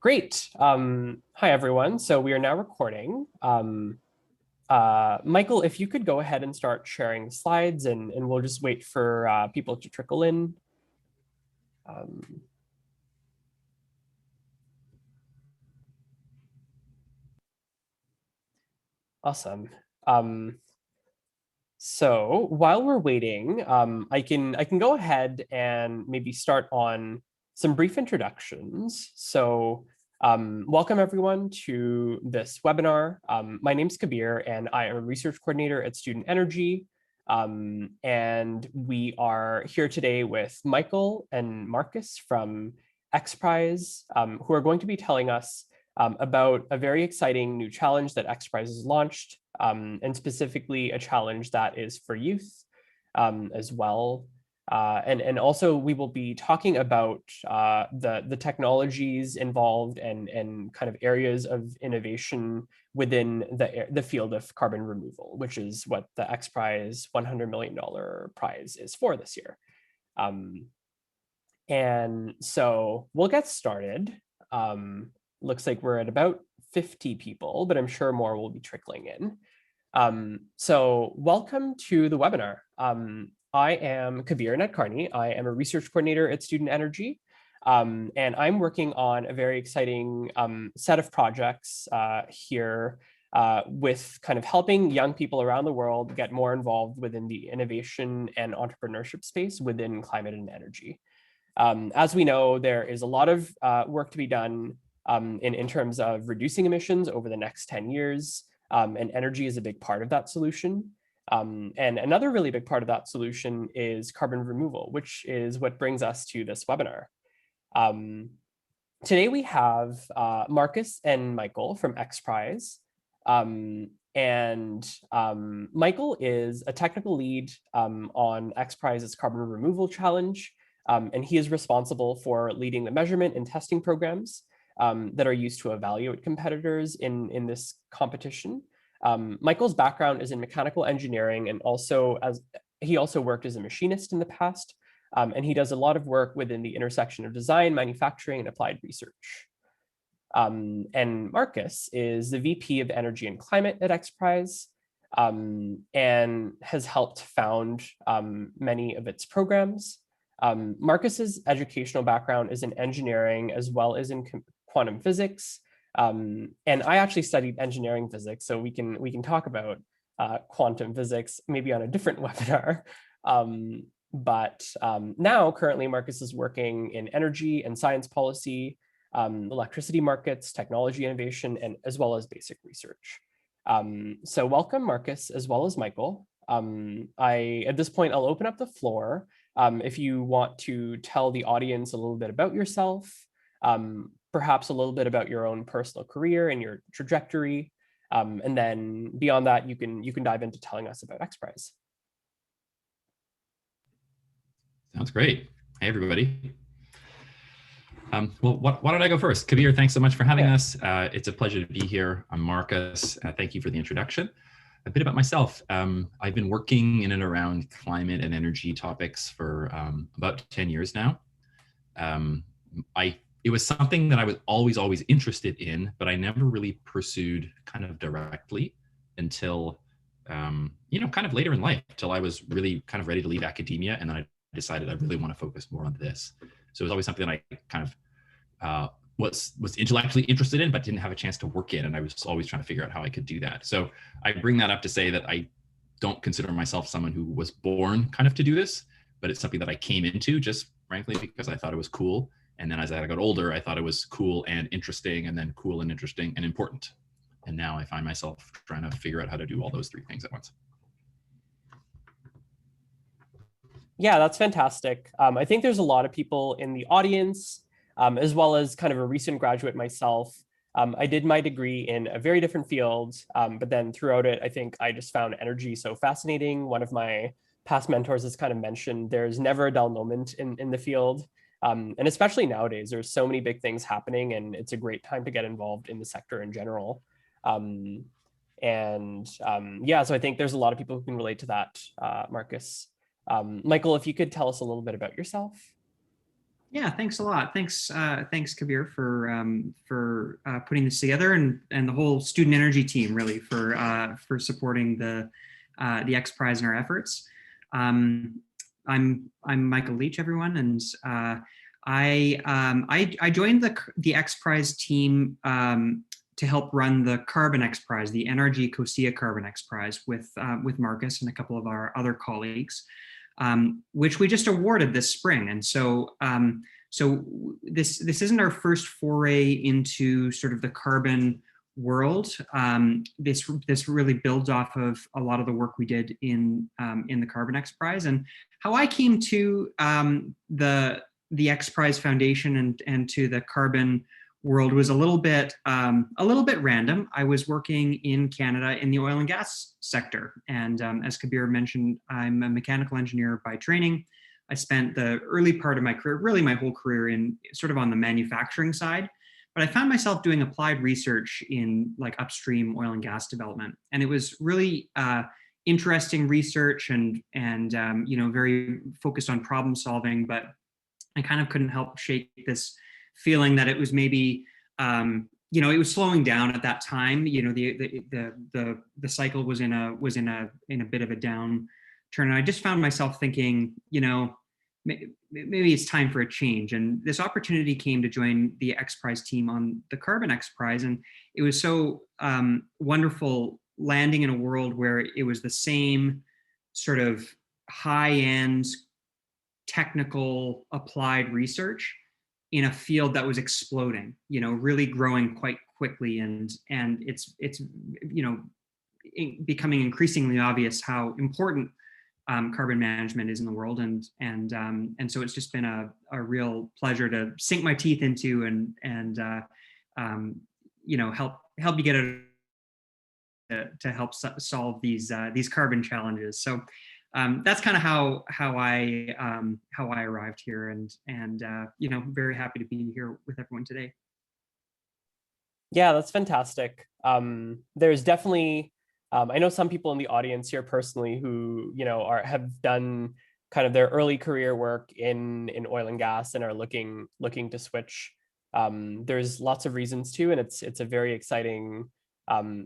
Great. Hi, everyone. So we are now recording. Michael, if you could go ahead and start sharing slides and we'll just wait for people to trickle in. Awesome. So while we're waiting, I can go ahead and maybe start on some brief introductions. So welcome everyone to this webinar. My name's Kabir and I am a research coordinator at Student Energy. And we are here today with Michael and Marcus from XPRIZE, who are going to be telling us about a very exciting new challenge that XPRIZE has launched, and specifically a challenge that is for youth as well. And also we will be talking about the technologies involved and kind of areas of innovation within the field of carbon removal, which is what the XPRIZE $100 million prize is for this year. And so we'll get started. Looks like we're at about 50 people, but I'm sure more will be trickling in. So welcome to the webinar. I am Kabir Nadkarni. I am a research coordinator at Student Energy, and I'm working on a very exciting set of projects here with kind of helping young people around the world get more involved within the innovation and entrepreneurship space within climate and energy. As we know, there is a lot of work to be done in terms of reducing emissions over the next 10 years, and energy is a big part of that solution. And another really big part of that solution is carbon removal, which is what brings us to this webinar. Today we have Marcus and Michael from XPRIZE. Michael is a technical lead on XPRIZE's carbon removal challenge, and he is responsible for leading the measurement and testing programs that are used to evaluate competitors in this competition. Michael's background is in mechanical engineering, and he also worked as a machinist in the past, and he does a lot of work within the intersection of design, manufacturing, and applied research. And Marcus is the VP of Energy and Climate at XPRIZE, and has helped found many of its programs. Marcus's educational background is in engineering as well as in quantum physics. And I actually studied engineering physics, so we can talk about quantum physics maybe on a different webinar. But now currently Marcus is working in energy and science policy, electricity markets, technology innovation, and as well as basic research. So welcome Marcus as well as Michael. At this point, I'll open up the floor. If you want to tell the audience a little bit about yourself, perhaps a little bit about your own personal career and your trajectory. And then beyond that, you can dive into telling us about XPRIZE. Sounds great. Hey, everybody. Well, why don't I go first? Kabir, thanks so much for having us. It's a pleasure to be here. I'm Marcus. Thank you for the introduction. A bit about myself. I've been working in and around climate and energy topics for about 10 years now. It was something that I was always interested in, but I never really pursued kind of directly until, kind of later in life, till I was really kind of ready to leave academia. And then I decided I really want to focus more on this. So it was always something that I kind of was intellectually interested in, but didn't have a chance to work in. And I was always trying to figure out how I could do that. So I bring that up to say that I don't consider myself someone who was born kind of to do this, but it's something that I came into just frankly because I thought it was cool. And then as I got older, I thought it was cool and interesting, and then cool and interesting and important. And now I find myself trying to figure out how to do all those three things at once. Yeah, that's fantastic. I think there's a lot of people in the audience, as well as kind of a recent graduate myself. I did my degree in a very different field, but then throughout it, I think I just found energy so fascinating. One of my past mentors has kind of mentioned there's never a dull moment in the field. And especially nowadays, there's so many big things happening, and it's a great time to get involved in the sector in general. Yeah, so I think there's a lot of people who can relate to that, Marcus. Michael, if you could tell us a little bit about yourself. Yeah, thanks a lot. Thanks, Kabir, for putting this together, and the whole student energy team really for supporting the XPRIZE in our efforts. I'm Michael Leach, everyone, and I joined the XPRIZE team to help run the Carbon XPRIZE, the Energy COSIA Carbon XPRIZE with Marcus and a couple of our other colleagues, which we just awarded this spring. And so this isn't our first foray into sort of the carbon world. This really builds off of a lot of the work we did in the Carbon XPRIZE, and how I came to the XPRIZE Foundation and to the carbon world was a little bit random. I was working in Canada in the oil and gas sector, and as Kabir mentioned, I'm a mechanical engineer by training. I spent the early part of my career, really my whole career, in sort of on the manufacturing side, but I found myself doing applied research in like upstream oil and gas development, and it was really interesting research and very focused on problem solving, but I kind of couldn't help shake this feeling that it was maybe it was slowing down at that time. The cycle was in a bit of a downturn, and I just found myself thinking, maybe it's time for a change. And this opportunity came to join the XPRIZE team on the Carbon XPRIZE, and it was so wonderful landing in a world where it was the same sort of high-end technical applied research in a field that was exploding, really growing quite quickly, and it's becoming increasingly obvious how important carbon management is in the world, and so it's just been a real pleasure to sink my teeth into and help you get it to help solve these carbon challenges. So that's kind of how I arrived here, and very happy to be here with everyone today. Yeah, that's fantastic. There's definitely, I know some people in the audience here personally who have done kind of their early career work in oil and gas and are looking to switch. There's lots of reasons to, and it's a very exciting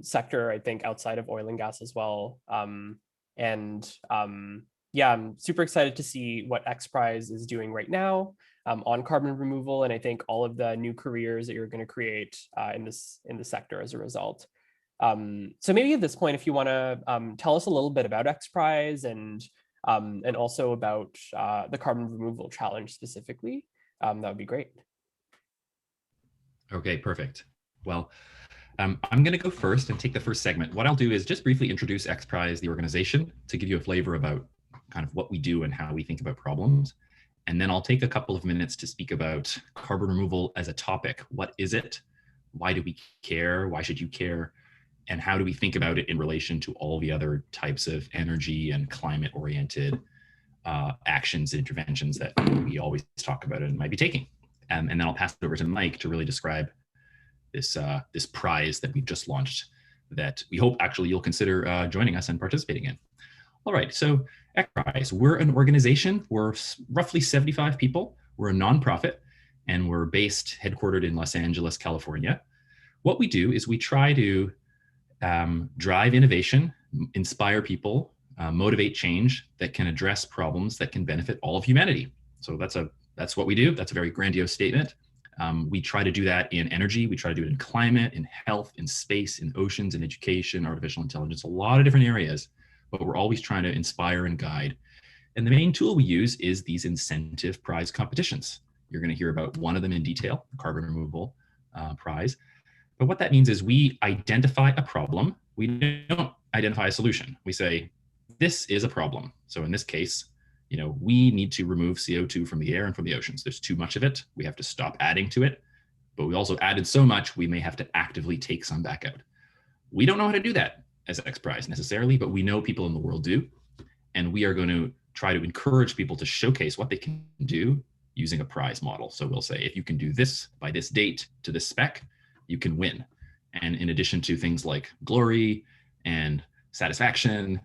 sector, I think, outside of oil and gas as well. Yeah, I'm super excited to see what XPRIZE is doing right now on carbon removal, and I think all of the new careers that you're going to create in the sector as a result. So maybe at this point, if you want to tell us a little bit about XPRIZE and also about the carbon removal challenge specifically, that would be great. Okay, perfect. Well, I'm going to go first and take the first segment. What I'll do is just briefly introduce XPRIZE, the organization, to give you a flavor about kind of what we do and how we think about problems. And then I'll take a couple of minutes to speak about carbon removal as a topic. What is it? Why do we care? Why should you care? And how do we think about it in relation to all the other types of energy and climate-oriented actions and interventions that we always talk about and might be taking? And then I'll pass it over to Mike to really describe this prize that we've just launched that we hope actually you'll consider joining us and participating in. All right, so XPRIZE, we're an organization. We're roughly 75 people. We're a nonprofit, and we're headquartered in Los Angeles, California. What we do is we try to drive innovation, inspire people, motivate change that can address problems that can benefit all of humanity. So that's what we do. That's a very grandiose statement. We try to do that in energy. We try to do it in climate, in health, in space, in oceans, in education, artificial intelligence, a lot of different areas, but we're always trying to inspire and guide. And the main tool we use is these incentive prize competitions. You're going to hear about one of them in detail, the carbon removal prize. But what that means is we identify a problem. We don't identify a solution. We say, this is a problem. So in this case, we need to remove CO2 from the air and from the oceans. There's too much of it. We have to stop adding to it. But we also added so much, we may have to actively take some back out. We don't know how to do that as XPRIZE necessarily, but we know people in the world do. And we are going to try to encourage people to showcase what they can do using a prize model. So we'll say, if you can do this by this date to this spec, you can win. And in addition to things like glory and satisfaction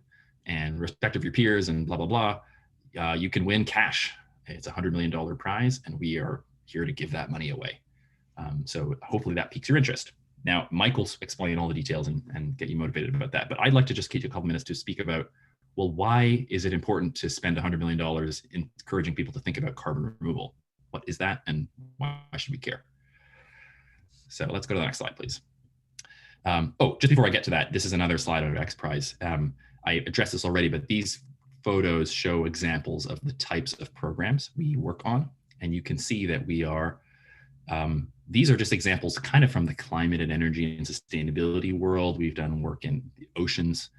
and respect of your peers and blah, blah, blah, you can win cash It's a $100 million prize, and we are here to give that money away. So hopefully that piques your interest. Now, Michael'll explain all the details and get you motivated about that. But I'd like to just take a couple minutes to speak about, well, why is it important to spend $100 million encouraging people to think about carbon removal? What is that, and why should we care? So let's go to the next slide, please. Oh, just before I get to that, this is another slide out of XPRIZE. I addressed this already, but these photos show examples of the types of programs we work on. And you can see that we are, these are just examples kind of from the climate and energy and sustainability world. We've done work in the oceans.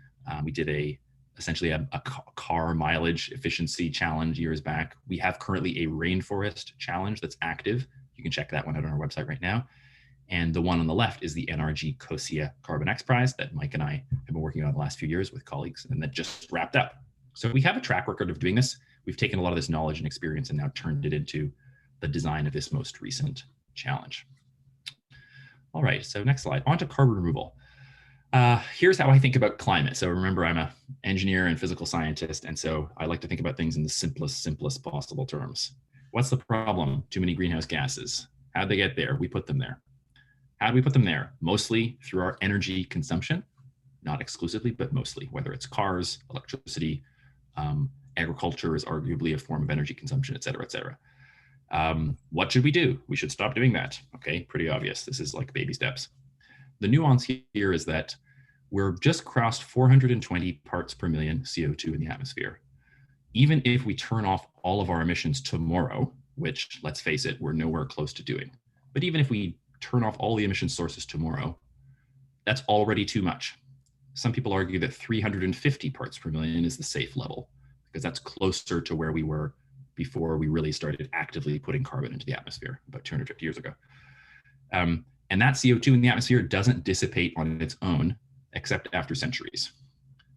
We did essentially a car mileage efficiency challenge years back. We have currently a rainforest challenge that's active. You can check that one out on our website right now. And the one on the left is the NRG COSIA Carbon XPRIZE that Mike and I have been working on the last few years with colleagues, and that just wrapped up. So we have a track record of doing this. We've taken a lot of this knowledge and experience and now turned it into the design of this most recent challenge. All right, so next slide, on to carbon removal. Here's how I think about climate. So remember, I'm an engineer and physical scientist, and so I like to think about things in the simplest possible terms. What's the problem? Too many greenhouse gases. How'd they get there? We put them there. How do we put them there? Mostly through our energy consumption, not exclusively, but mostly, whether it's cars, electricity, agriculture is arguably a form of energy consumption, et cetera, et cetera. What should we do? We should stop doing that. Okay, pretty obvious. This is like baby steps. The nuance here is that we're just crossed 420 parts per million CO2 in the atmosphere. Even if we turn off all of our emissions tomorrow, which, let's face it, we're nowhere close to doing. But even if we turn off all the emission sources tomorrow, that's already too much. Some people argue that 350 parts per million is the safe level, because that's closer to where we were before we really started actively putting carbon into the atmosphere about 250 years ago. And that CO2 in the atmosphere doesn't dissipate on its own, except after centuries.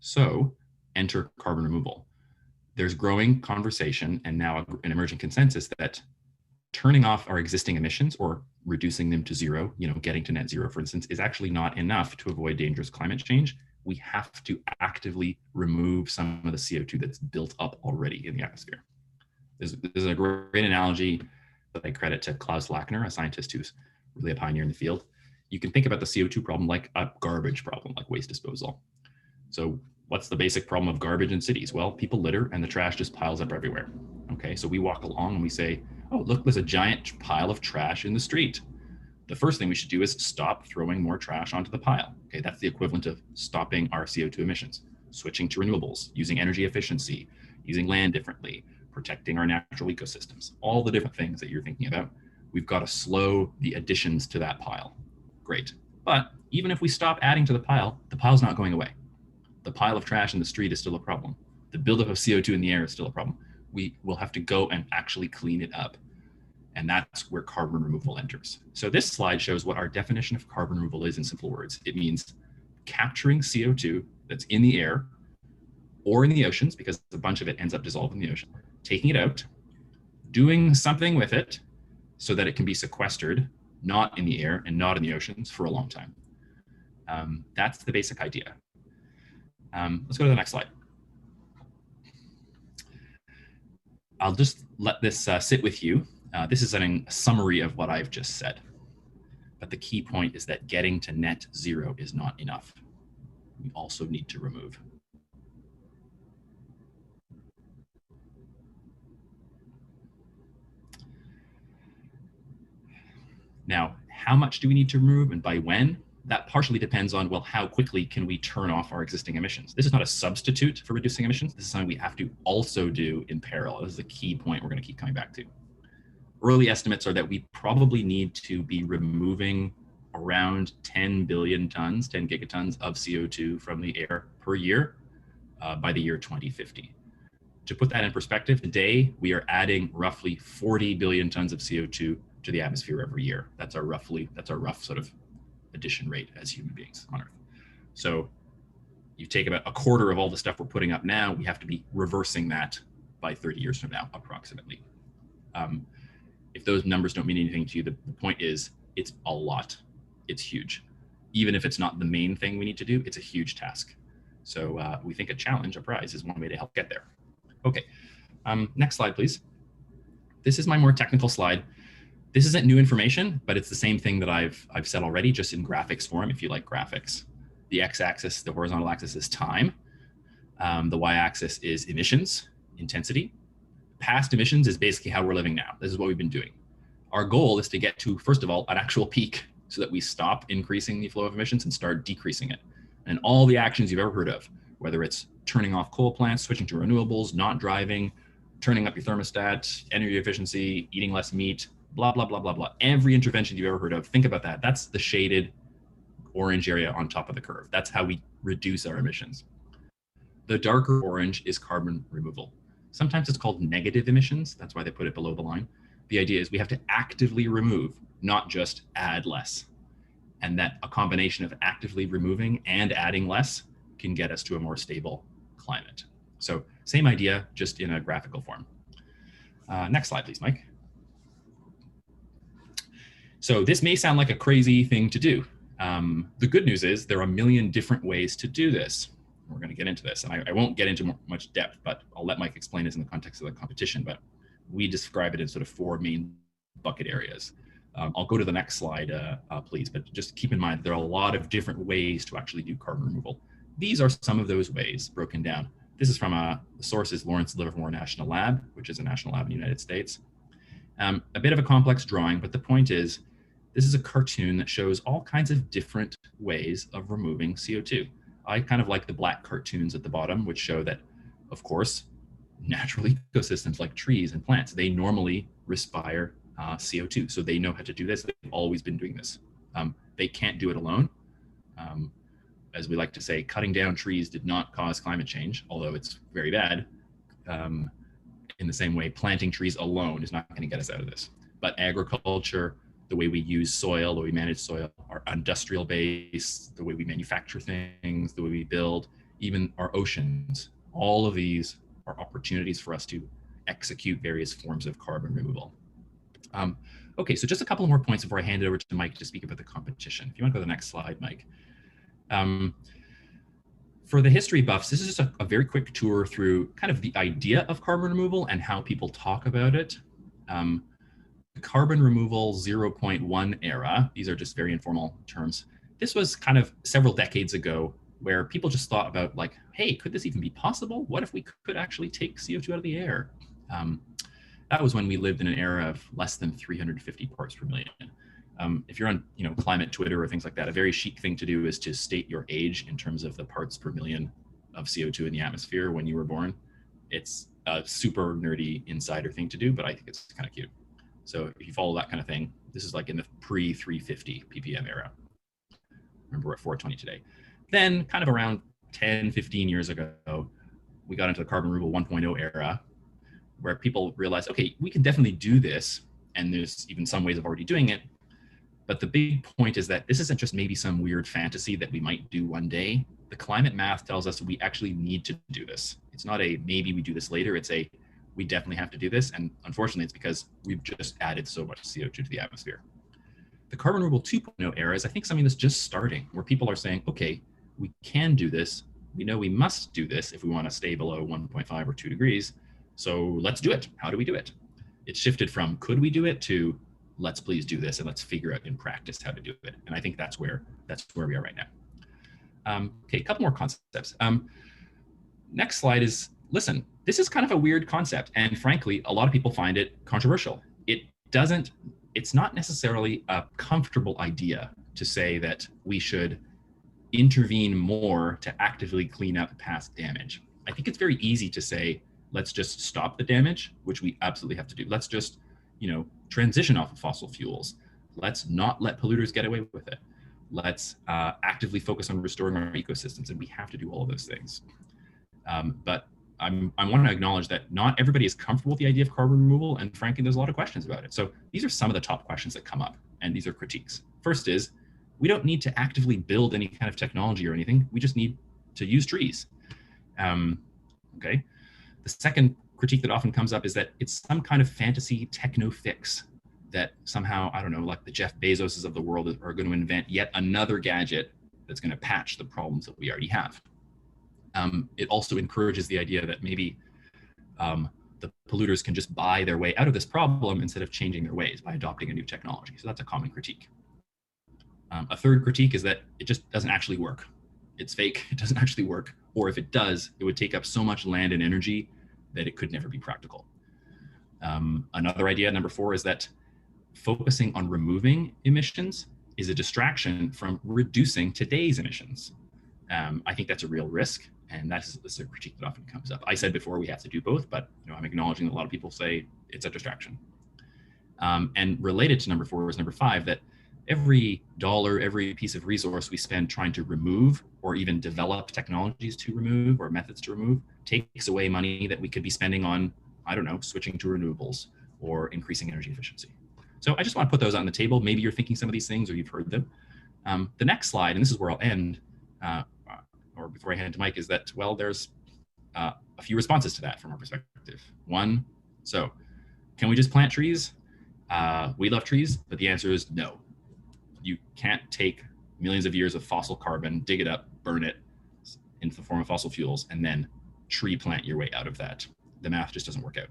So enter carbon removal. There's growing conversation and now an emerging consensus that turning off our existing emissions or reducing them to zero, getting to net zero, for instance, is actually not enough to avoid dangerous climate change. We have to actively remove some of the CO2 that's built up already in the atmosphere. There's a great analogy that I credit to Klaus Lackner, a scientist who's really a pioneer in the field. You can think about the CO2 problem like a garbage problem, like waste disposal. So what's the basic problem of garbage in cities? Well, people litter and the trash just piles up everywhere. Okay, so we walk along and we say, oh, look, there's a giant pile of trash in the street. The first thing we should do is stop throwing more trash onto the pile. Okay, that's the equivalent of stopping our CO2 emissions, switching to renewables, using energy efficiency, using land differently, protecting our natural ecosystems, all the different things that you're thinking about. We've got to slow the additions to that pile. Great. But even if we stop adding to the pile's not going away. The pile of trash in the street is still a problem. The buildup of CO2 in the air is still a problem. We will have to go and actually clean it up. And that's where carbon removal enters. So this slide shows what our definition of carbon removal is in simple words. It means capturing CO2 that's in the air or in the oceans, because a bunch of it ends up dissolved in the ocean, taking it out, doing something with it so that it can be sequestered, not in the air and not in the oceans for a long time. That's the basic idea. Let's go to the next slide. I'll just let this sit with you. This is a summary of what I've just said. But the key point is that getting to net zero is not enough. We also need to remove. Now, how much do we need to remove and by when? That partially depends on, well, how quickly can we turn off our existing emissions? This is not a substitute for reducing emissions. This is something we have to also do in parallel. This is the key point we're going to keep coming back to. Early estimates are that we probably need to be removing around 10 billion tons, 10 gigatons of CO2 from the air per year by the year 2050. To put that in perspective, today we are adding roughly 40 billion tons of CO2 to the atmosphere every year. That's our rough sort of addition rate as human beings on Earth. So you take about a quarter of all the stuff we're putting up now, we have to be reversing that by 30 years from now, approximately. If those numbers don't mean anything to you, the point is it's a lot. It's huge. Even if it's not the main thing we need to do, it's a huge task. So we think a challenge, a prize, is one way to help get there. Okay, next slide, please. this is my more technical slide. This isn't new information, but it's the same thing that I've said already, just in graphics form, if you like graphics. The x-axis, the horizontal axis is time. The y-axis is emissions, intensity. Past emissions is basically how we're living now. This is what we've been doing. Our goal is to get to, first of all, an actual peak so that we stop increasing the flow of emissions and start decreasing it. And all the actions you've ever heard of, whether it's turning off coal plants, switching to renewables, not driving, turning up your thermostat, energy efficiency, eating less meat, blah, blah, blah, blah, blah. Every intervention you've ever heard of, think about that. That's the shaded orange area on top of the curve. That's how we reduce our emissions. The darker orange is carbon removal. Sometimes it's called negative emissions. That's why they put it below the line. The idea is we have to actively remove, not just add less. And that a combination of actively removing and adding less can get us to a more stable climate. So same idea, just in a graphical form. Next slide, please, Mike. So this may sound like a crazy thing to do. The good news is there are a million different ways to do this. We're going to get into this, and I won't get into much depth, but I'll let Mike explain this in the context of the competition. But we describe it in sort of 4 main bucket areas. I'll go to the next slide, please, but just keep in mind there are a lot of different ways to actually do carbon removal. These are some of those ways broken down. This is from the source is Lawrence Livermore National Lab, which is a national lab in the United States. A bit of a complex drawing, but the point is, this is a cartoon that shows all kinds of different ways of removing CO2. I kind of like the black cartoons at the bottom, which show that, of course, natural ecosystems like trees and plants, they normally respire CO2. So they know how to do this. They've always been doing this. They can't do it alone. As we like to say, cutting down trees did not cause climate change, although it's very bad. In the same way, planting trees alone is not going to get us out of this. But agriculture, the way we use soil, the way we manage soil, our industrial base, the way we manufacture things, the way we build, even our oceans, all of these are opportunities for us to execute various forms of carbon removal. Okay, so just a couple more points before I hand it over to Mike to speak about the competition. If you want to go to the next slide, Mike. For the history buffs, this is just a very quick tour through kind of the idea of carbon removal and how people talk about it. The carbon removal 0.1 era, these are just very informal terms. This was kind of several decades ago where people just thought about like, hey, could this even be possible? What if we could actually take CO2 out of the air? That was when we lived in an era of less than 350 parts per million. If you're on climate Twitter or things like that, a very chic thing to do is to state your age in terms of the parts per million of CO2 in the atmosphere when you were born. It's a super nerdy insider thing to do, but I think it's kind of cute. So if you follow that kind of thing, this is like in the pre-350 ppm era. Remember, we're at 420 today. Then kind of around 10, 15 years ago, we got into the carbon removal 1.0 era, where people realized, okay, we can definitely do this. And there's even some ways of already doing it. But the big point is that this isn't just maybe some weird fantasy that we might do one day. The climate math tells us we actually need to do this. It's not a maybe we do this later. It's a we definitely have to do this. And unfortunately, it's because we've just added so much CO2 to the atmosphere. The carbon removal 2.0 era is, I think, something that's just starting, where people are saying, okay, we can do this. We know we must do this if we want to stay below 1.5 or 2 degrees. So let's do it. How do we do it? It shifted from could we do it to let's please do this and let's figure out in practice how to do it. And I think that's where we are right now. Okay, a couple more concepts. Next slide is, listen, this is kind of a weird concept. And frankly, a lot of people find it controversial. It's not necessarily a comfortable idea to say that we should intervene more to actively clean up past damage. I think it's very easy to say, let's just stop the damage, which we absolutely have to do. Let's just, transition off of fossil fuels. Let's not let polluters get away with it. Let's actively focus on restoring our ecosystems, and we have to do all of those things. But I want to acknowledge that not everybody is comfortable with the idea of carbon removal, and frankly, there's a lot of questions about it. So these are some of the top questions that come up, and these are critiques. First is, we don't need to actively build any kind of technology or anything. We just need to use trees. Okay. The second critique that often comes up is that it's some kind of fantasy techno fix that somehow, I don't know, like the Jeff Bezoses of the world are going to invent yet another gadget that's going to patch the problems that we already have. It also encourages the idea that maybe the the polluters can just buy their way out of this problem instead of changing their ways by adopting a new technology. So that's a common critique. A third critique is that it just doesn't actually work. It's fake, it doesn't actually work. Or if it does, it would take up so much land and energy that it could never be practical. Another idea, number 4, is that focusing on removing emissions is a distraction from reducing today's emissions. I think that's a real risk, and that's a critique that often comes up. I said before we have to do both, but I'm acknowledging that a lot of people say it's a distraction. And related to number 4 is number 5, that every dollar, every piece of resource we spend trying to remove or even develop technologies to remove or methods to remove takes away money that we could be spending on, I don't know, switching to renewables or increasing energy efficiency. So I just want to put those on the table. Maybe you're thinking some of these things or you've heard them. The next slide, and this is where I'll end, or before I hand to Mike, is that, well, there's a few responses to that from our perspective. One, so can we just plant trees? We love trees, but the answer is no. You can't take millions of years of fossil carbon, dig it up, burn it into the form of fossil fuels, and then tree plant your way out of that. The math just doesn't work out.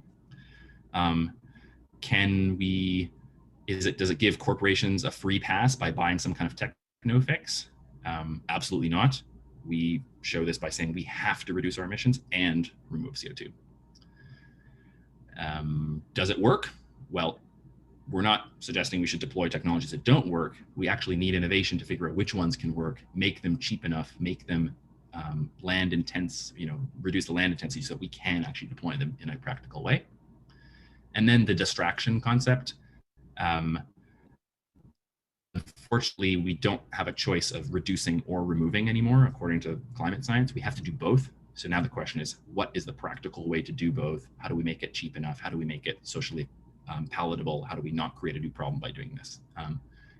Does it give corporations a free pass by buying some kind of techno fix? Absolutely not. We show this by saying we have to reduce our emissions and remove CO2. Does it work? Well, we're not suggesting we should deploy technologies that don't work. We actually need innovation to figure out which ones can work, make them cheap enough, make them land intense, reduce the land intensity so that we can actually deploy them in a practical way. And then the distraction concept. Unfortunately, we don't have a choice of reducing or removing anymore, according to climate science. We have to do both. So now the question is, what is the practical way to do both? How do we make it cheap enough? How do we make it socially palatable? How do we not create a new problem by doing this?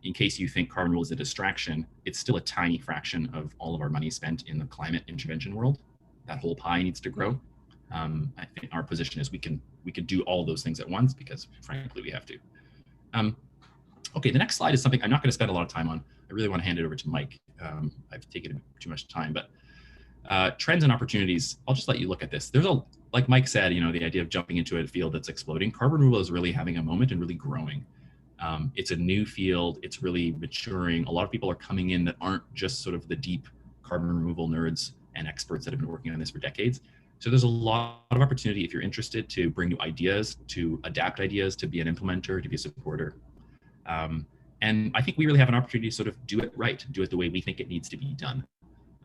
In case you think carbon removal is a distraction, it's still a tiny fraction of all of our money spent in the climate intervention world. That whole pie needs to grow. I think our position is we can do all those things at once because, frankly, we have to. Okay, the next slide is something I'm not going to spend a lot of time on. I really want to hand it over to Mike. I've taken too much time, but trends and opportunities. I'll just let you look at this. Like Mike said, the idea of jumping into a field that's exploding. Carbon removal is really having a moment and really growing. It's a new field. It's really maturing. A lot of people are coming in that aren't just sort of the deep carbon removal nerds and experts that have been working on this for decades. So there's a lot of opportunity if you're interested to bring new ideas, to adapt ideas, to be an implementer, to be a supporter. And I think we really have an opportunity to sort of do it right, do it the way we think it needs to be done,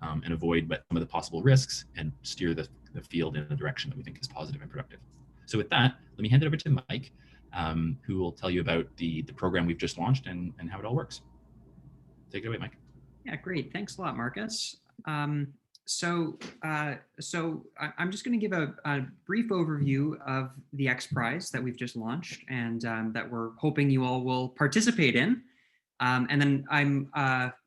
and avoid some of the possible risks and steer the field in a direction that we think is positive and productive. So with that, let me hand it over to Mike, who will tell you about the program we've just launched and how it all works. Take it away, Mike. Yeah, great. Thanks a lot, Marcus. So I'm just going to give a brief overview of the XPRIZE that we've just launched and that we're hoping you all will participate in. And then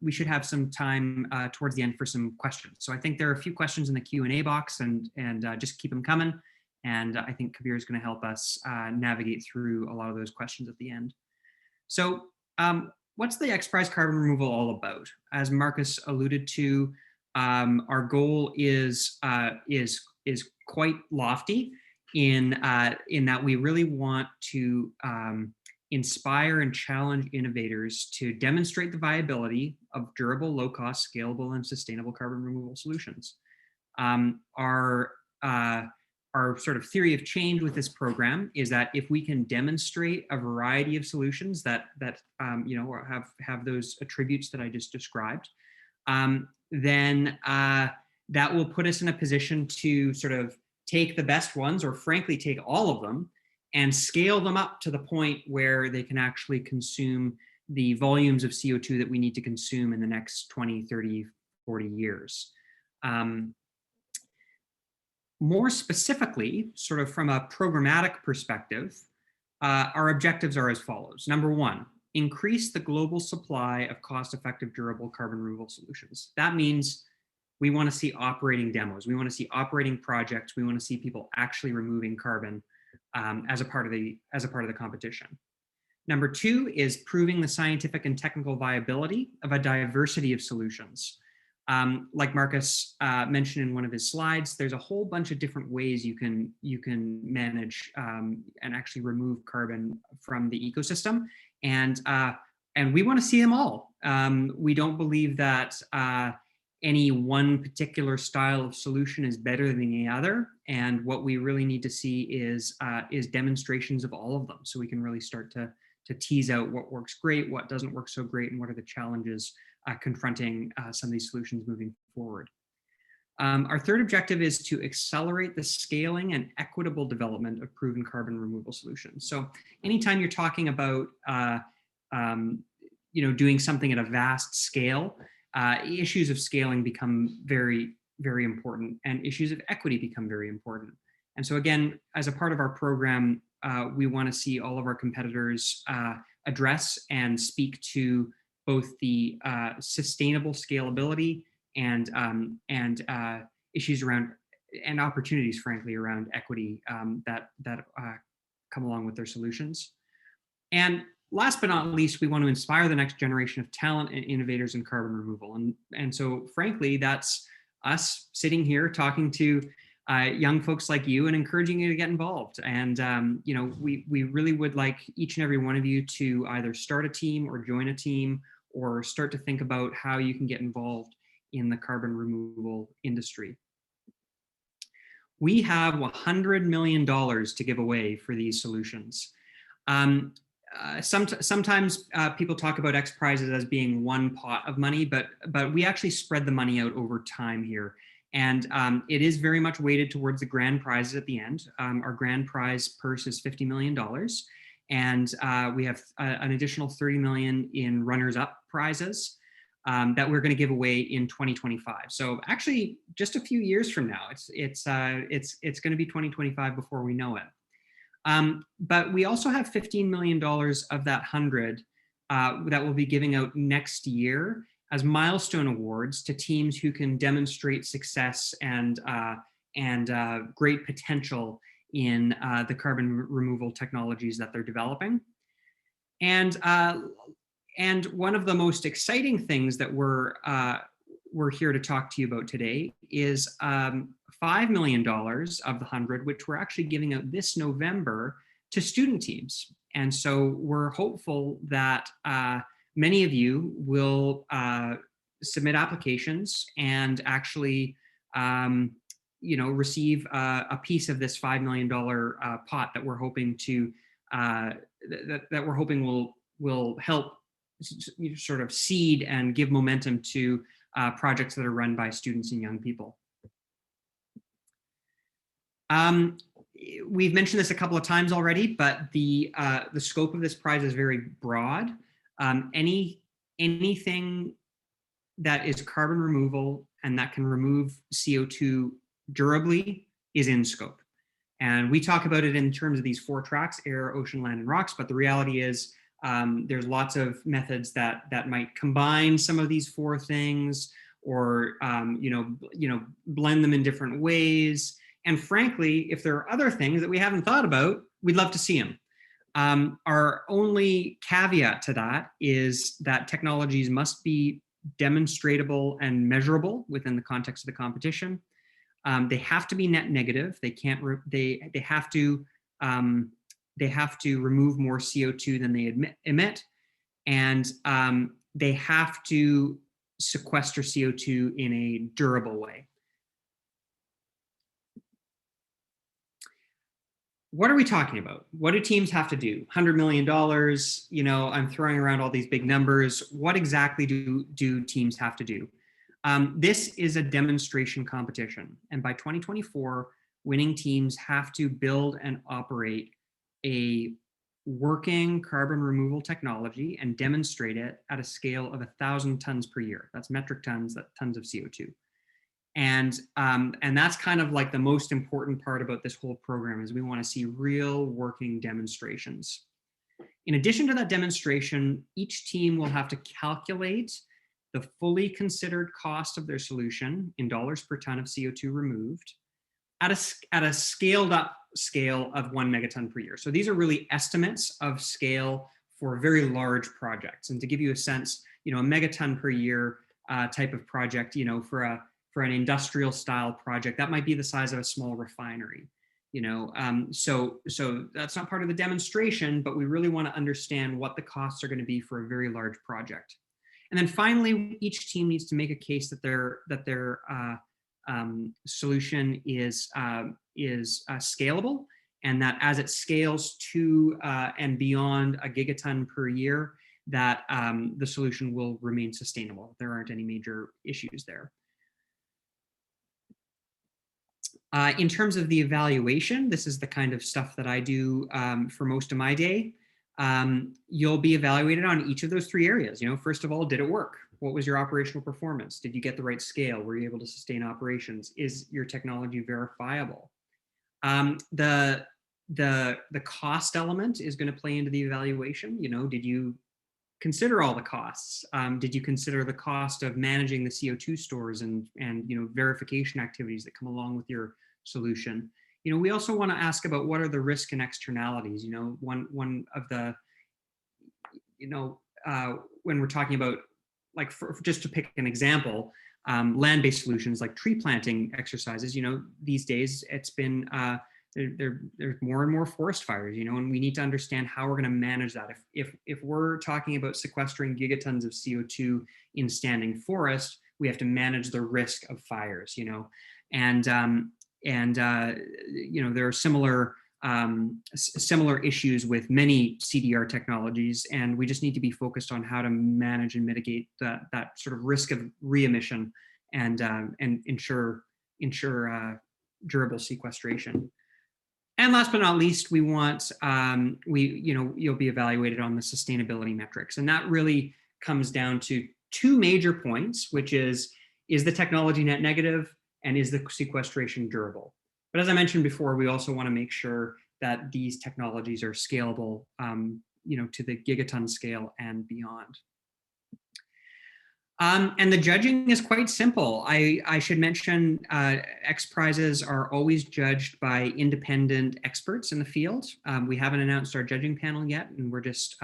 we should have some time towards the end for some questions. So I think there are a few questions in the Q&A box and just keep them coming. And I think Kabir is going to help us navigate through a lot of those questions at the end. So what's the XPRIZE Carbon Removal all about? As Marcus alluded to, our goal is quite lofty in that we really want to inspire and challenge innovators to demonstrate the viability of durable, low-cost, scalable, and sustainable carbon removal solutions. Our sort of theory of change with this program is that if we can demonstrate a variety of solutions that have those attributes that I just described, then that will put us in a position to sort of take the best ones, or frankly, take all of them and scale them up to the point where they can actually consume the volumes of CO2 that we need to consume in the next 20, 30, 40 years. More specifically, sort of from a programmatic perspective, our objectives are as follows. Number one, increase the global supply of cost-effective, durable carbon removal solutions. That means we want to see operating demos. We want to see operating projects. We want to see people actually removing carbon as a part of the competition. Number two is proving the scientific and technical viability of a diversity of solutions. Like Marcus mentioned in one of his slides, there's a whole bunch of different ways you can manage and actually remove carbon from the ecosystem, and we want to see them all. We don't believe that any one particular style of solution is better than the other, and what we really need to see is demonstrations of all of them, so we can really start to tease out what works great, what doesn't work so great, and what are the challenges confronting some of these solutions moving forward. Our third objective is to accelerate the scaling and equitable development of proven carbon removal solutions. So anytime you're talking about doing something at a vast scale, issues of scaling become very, very important, and issues of equity become very important. And so again, as a part of our program, we want to see all of our competitors address and speak to both the sustainable scalability and issues around, and opportunities, frankly, around equity that come along with their solutions. And last but not least, we want to inspire the next generation of talent and innovators in carbon removal. And so, frankly, that's us sitting here talking to young folks like you and encouraging you to get involved. And we really would like each and every one of you to either start a team or join a team, or start to think about how you can get involved in the carbon removal industry. We have $100 million to give away for these solutions. Sometimes people talk about XPRIZes as being one pot of money, but we actually spread the money out over time here. And it is very much weighted towards the grand prizes at the end. Our grand prize purse is $50 million. And we have an additional $30 million in runners-up prizes that we're going to give away in 2025. So actually, just a few years from now, it's going to be 2025 before we know it. But we also have $15 million of that 100 that we'll be giving out next year as milestone awards to teams who can demonstrate success and great potential in the carbon removal technologies that they're developing. And one of the most exciting things that we're here to talk to you about today is $5 million of the 100, which we're actually giving out this November to student teams. And so we're hopeful that many of you will submit applications and actually receive a piece of this $5 million pot that we're hoping to that we're hoping will help sort of seed and give momentum to projects that are run by students and young people. We've mentioned this a couple of times already, but the scope of this prize is very broad. Anything that is carbon removal and that can remove CO2 durably is in scope. And we talk about it in terms of these 4 tracks: air, ocean, land, and rocks. But the reality is there's lots of methods that might combine some of these 4 things, or blend them in different ways. And frankly, if there are other things that we haven't thought about, we'd love to see them. Our only caveat to that is that technologies must be demonstratable and measurable within the context of the competition. They have to be net negative. They can't. They have to remove more CO2 than they emit, and they have to sequester CO2 in a durable way. What are we talking about? What do teams have to do? $100 million, I'm throwing around all these big numbers. What exactly do teams have to do? This is a demonstration competition. And by 2024, winning teams have to build and operate a working carbon removal technology and demonstrate it at a scale of 1,000 tons per year. That's metric tons, that's tons of CO2. And that's kind of like the most important part about this whole program, is we want to see real working demonstrations. In addition to that demonstration, each team will have to calculate the fully considered cost of their solution in dollars per ton of CO2 removed at a scaled up scale of 1 megaton per year. So these are really estimates of scale for very large projects. And to give you a sense, a megaton per year type of project, you know, for an industrial style project, that might be the size of a small refinery. You know, so that's not part of the demonstration, but we really want to understand what the costs are going to be for a very large project. And then finally, each team needs to make a case that their solution is scalable, and that as it scales to and beyond a gigaton per year, that the solution will remain sustainable. There aren't any major issues there. In terms of the evaluation, this is the kind of stuff that I do for most of my day. You'll be evaluated on each of those three areas. You know, first of all, did it work? What was your operational performance? Did you get the right scale? Were you able to sustain operations? Is your technology verifiable? The cost element is going to play into the evaluation. You know, did you consider all the costs? Did you consider the cost of managing the CO2 stores and you know, verification activities that come along with your solution? You know, we also want to ask about what are the risk and externalities. You know, one of the, you know, when we're talking about, like, for just to pick an example, land-based solutions like tree planting exercises. You know, these days it's been there's more and more forest fires, you know, and we need to understand how we're going to manage that. If we're talking about sequestering gigatons of CO2 in standing forest, we have to manage the risk of fires, you know, and you know, there are similar issues with many CDR technologies, and we just need to be focused on how to manage and mitigate that sort of risk of re-emission and ensure durable sequestration. And last but not least, we want, you know, you'll be evaluated on the sustainability metrics. And that really comes down to two major points, which is the technology net negative, and is the sequestration durable? But as I mentioned before, we also want to make sure that these technologies are scalable, you know, to the gigaton scale and beyond. And the judging is quite simple. I should mention XPRIZes are always judged by independent experts in the field. We haven't announced our judging panel yet, and we're just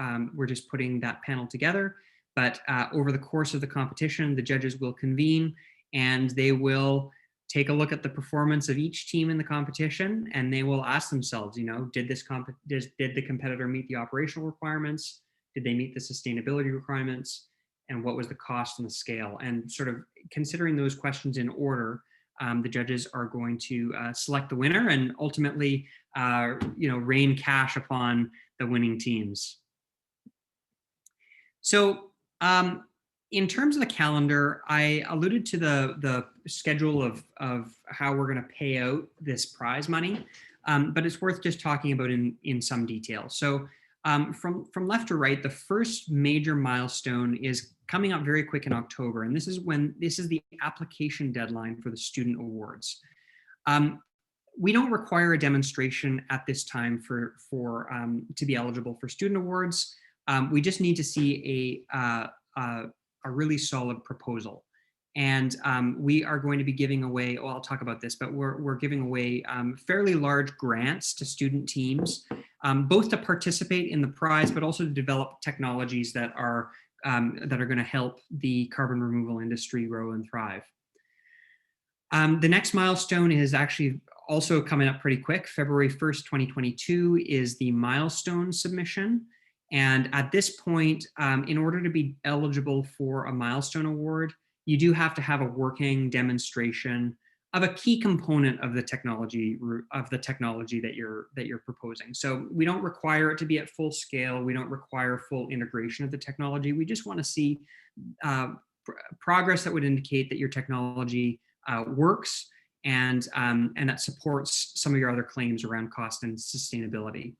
putting that panel together. But over the course of the competition, the judges will convene and they will take a look at the performance of each team in the competition, and they will ask themselves, you know, did the competitor meet the operational requirements? Did they meet the sustainability requirements? And what was the cost and the scale? And sort of considering those questions in order, the judges are going to select the winner and ultimately, you know, rain cash upon the winning teams. So in terms of the calendar, I alluded to the schedule of how we're going to pay out this prize money, but it's worth just talking about in some detail. So from left to right, the first major milestone is coming up very quick in October, and this is the application deadline for the student awards. We don't require a demonstration at this time to be eligible for student awards. We just need to see a really solid proposal. And we are going to be giving away, well, I'll talk about this, but we're giving away fairly large grants to student teams, both to participate in the prize, but also to develop technologies that are going to help the carbon removal industry grow and thrive. The next milestone is actually also coming up pretty quick. February 1st, 2022 is the Milestone Submission. And at this point, in order to be eligible for a milestone award, you do have to have a working demonstration of a key component of the technology that you're proposing. So we don't require it to be at full scale. We don't require full integration of the technology. We just want to see progress that would indicate that your technology works and that supports some of your other claims around cost and sustainability.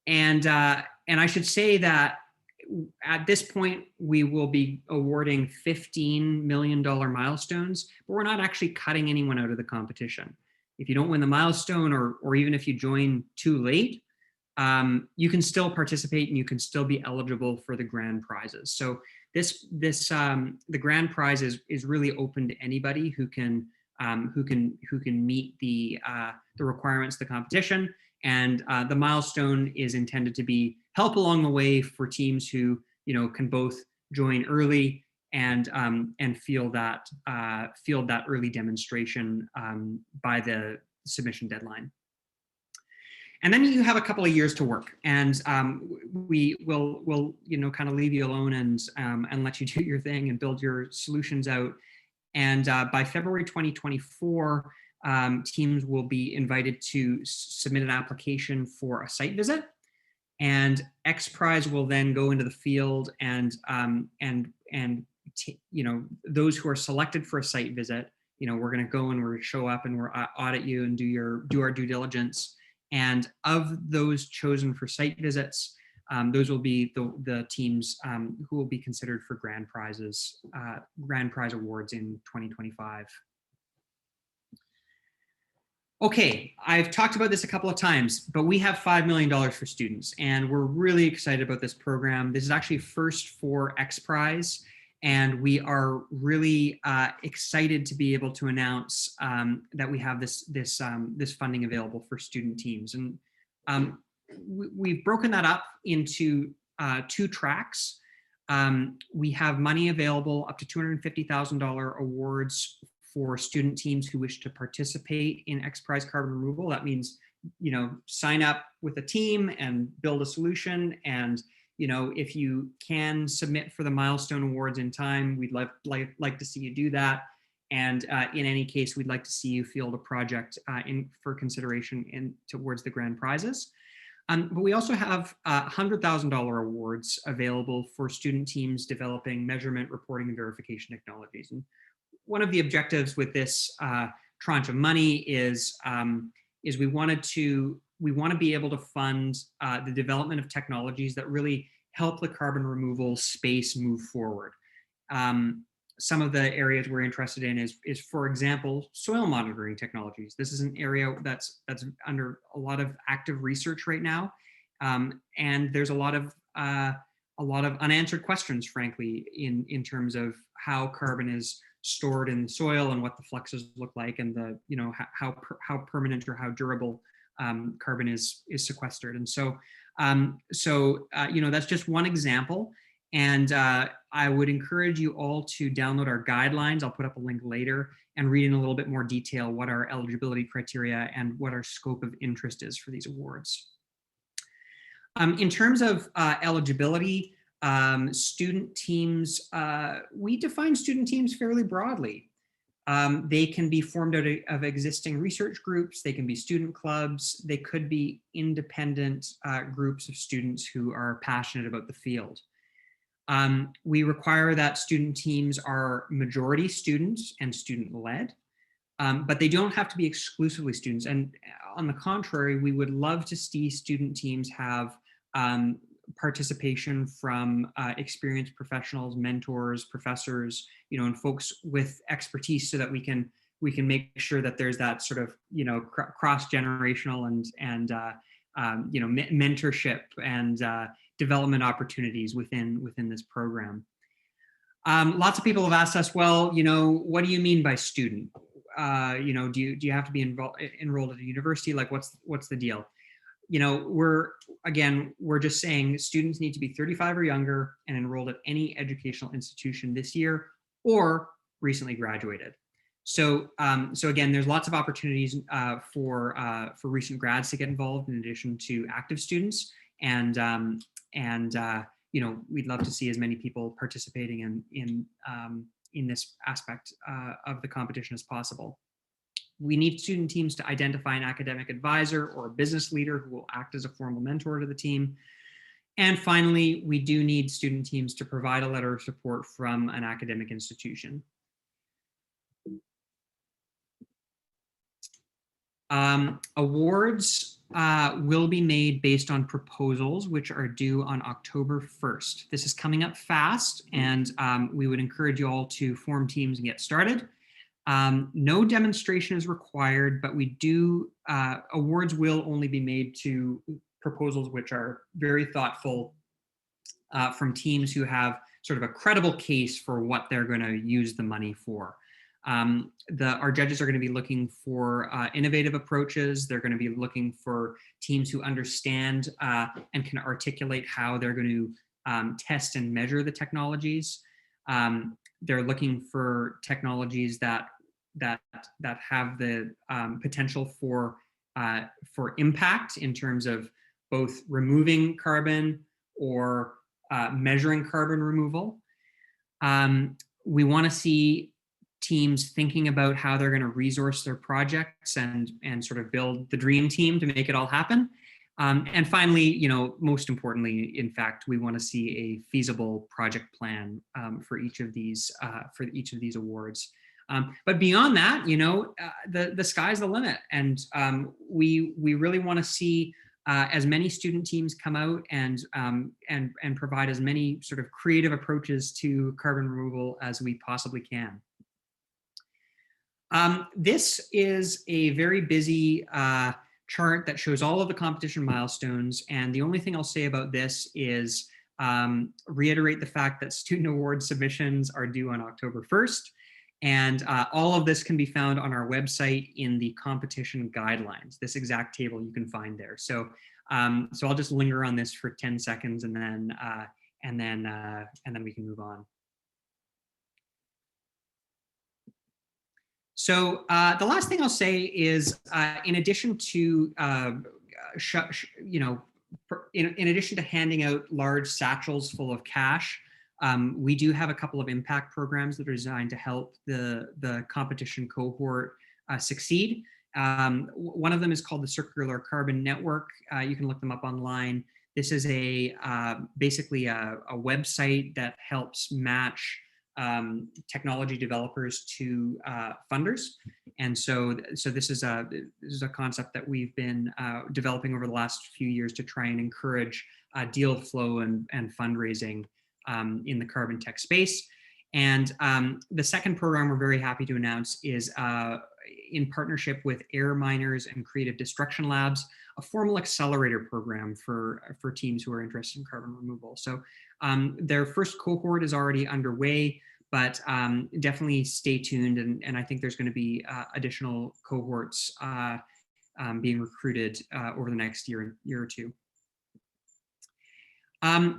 And I should say that at this point, we will be awarding $15 million milestones, but we're not actually cutting anyone out of the competition. If you don't win the milestone, or even if you join too late, you can still participate and you can still be eligible for the grand prizes. So the grand prize is really open to anybody who can meet the requirements of the competition. And the milestone is intended to be help along the way for teams who, you know, can both join early and field that early demonstration by the submission deadline. And then you have a couple of years to work, and we will kind of leave you alone and let you do your thing and build your solutions out. And by February 2024, teams will be invited to submit an application for a site visit, and XPRIZE will then go into the field and those who are selected for a site visit, we're going to go and we're going to show up and we're audit you and do our due diligence. And of those chosen for site visits, those will be the teams who will be considered for grand prize awards in 2025. Okay, I've talked about this a couple of times, but we have $5 million for students, and we're really excited about this program. This is actually first for XPRIZE, and we are really excited to be able to announce that we have this funding available for student teams. And we've broken that up into 2 tracks. We have money available up to $250,000 awards for student teams who wish to participate in XPRIZE Carbon Removal. That means, sign up with a team and build a solution. And if you can submit for the Milestone Awards in time, we'd like to see you do that. And in any case, we'd like to see you field a project for consideration towards the grand prizes. But we also have $100,000 awards available for student teams developing measurement, reporting, and verification technologies. And one of the objectives with this tranche of money is we want to be able to fund the development of technologies that really help the carbon removal space move forward. Some of the areas we're interested in is, for example, soil monitoring technologies. This is an area that's under a lot of active research right now, and there's a lot of unanswered questions, frankly, in terms of how carbon is stored in the soil and what the fluxes look like, and how permanent or how durable carbon is sequestered. And so that's just one example. And I would encourage you all to download our guidelines. I'll put up a link later and read in a little bit more detail what our eligibility criteria and what our scope of interest is for these awards. In terms of eligibility, student teams, we define student teams fairly broadly. They can be formed out of existing research groups, they can be student clubs, they could be independent groups of students who are passionate about the field. We require that student teams are majority students and student-led, but they don't have to be exclusively students. And on the contrary, we would love to see student teams have participation from experienced professionals, mentors, professors, and folks with expertise, so that we can make sure that there's that sort of cross-generational and mentorship and development opportunities within this program. Lots of people have asked us, well, what do you mean by student? Do you have to be enrolled at a university? Like, what's the deal? We're just saying students need to be 35 or younger and enrolled at any educational institution this year or recently graduated. So again, there's lots of opportunities for recent grads to get involved in addition to active students, and we'd love to see as many people participating in this aspect of the competition as possible. We need student teams to identify an academic advisor or a business leader who will act as a formal mentor to the team. And finally, we do need student teams to provide a letter of support from an academic institution. Awards will be made based on proposals, which are due on October 1st. This is coming up fast, and we would encourage you all to form teams and get started. No demonstration is required, but awards will only be made to proposals which are very thoughtful from teams who have sort of a credible case for what they're going to use the money for. Our judges are going to be looking for innovative approaches. They're going to be looking for teams who understand and can articulate how they're going to test and measure the technologies. They're looking for technologies that have the potential for impact in terms of both removing carbon or measuring carbon removal. We want to see teams thinking about how they're going to resource their projects and sort of build the dream team to make it all happen. And finally, you know, most importantly, in fact, we want to see a feasible project plan for each of these awards. But beyond that, you know, the sky's the limit, and we really want to see as many student teams come out and provide as many sort of creative approaches to carbon removal as we possibly can. This is a very busy chart that shows all of the competition milestones, and the only thing I'll say about this is reiterate the fact that student award submissions are due on October 1st, and all of this can be found on our website in the competition guidelines. This exact table you can find there. So I'll just linger on this for 10 seconds, and then we can move on. So the last thing I'll say is, in addition to in addition to handing out large satchels full of cash, we do have a couple of impact programs that are designed to help the competition cohort succeed. One of them is called the Circular Carbon Network. You can look them up online. This is basically a website that helps match technology developers to funders, and so this is a concept that we've been developing over the last few years to try and encourage deal flow and fundraising in the carbon tech space. And the second program we're very happy to announce is in partnership with Air Miners and Creative Destruction Labs, a formal accelerator program for teams who are interested in carbon removal. So their first cohort is already underway, but definitely stay tuned, and I think there's going to be additional cohorts being recruited over the next year or two.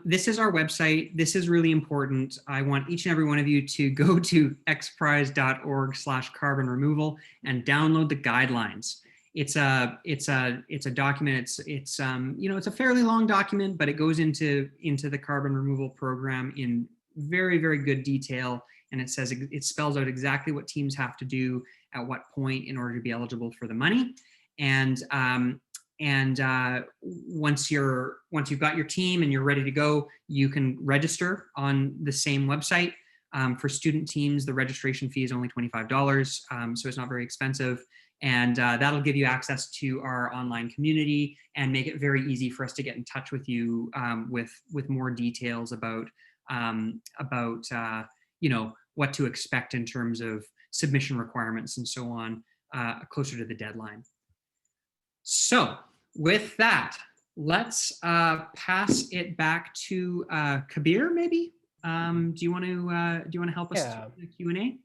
This is our website. This is really important. I want each and every one of you to go to xprize.org/carbon removal and download the guidelines. It's a document. It's you know, it's a fairly long document, but it goes into the carbon removal program in very, very good detail, and it spells out exactly what teams have to do at what point in order to be eligible for the money. And once you've got your team and you're ready to go, you can register on the same website. For student teams, the registration fee is only $25, so it's not very expensive. And that'll give you access to our online community and make it very easy for us to get in touch with you with more details about you know, what to expect in terms of submission requirements and so on closer to the deadline. So with that, let's pass it back to Kabir. Maybe do you want to help us through the Q&A?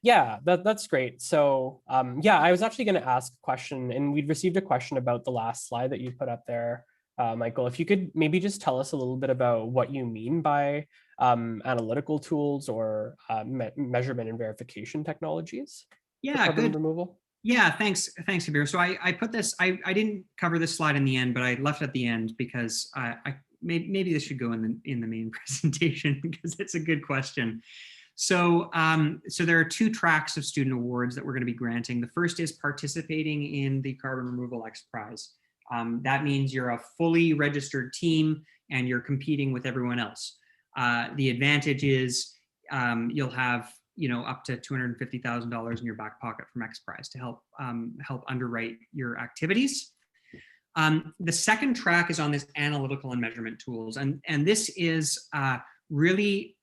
Yeah, that's great. So yeah, I was actually going to ask a question, and we'd received a question about the last slide that you put up there, Michael. If you could maybe just tell us a little bit about what you mean by analytical tools or measurement and verification technologies. Yeah, good. Removal. Yeah, thanks, Kabir. So I put this. I didn't cover this slide in the end, but I left it at the end because maybe this should go in the main presentation because it's a good question. So there are two tracks of student awards that we're going to be granting. The first is participating in the Carbon Removal XPRIZE. That means you're a fully registered team and you're competing with everyone else. The advantage is you'll have, you know, up to $250,000 in your back pocket from XPRIZE to help underwrite your activities. The second track is on this analytical and measurement tools, and this is really,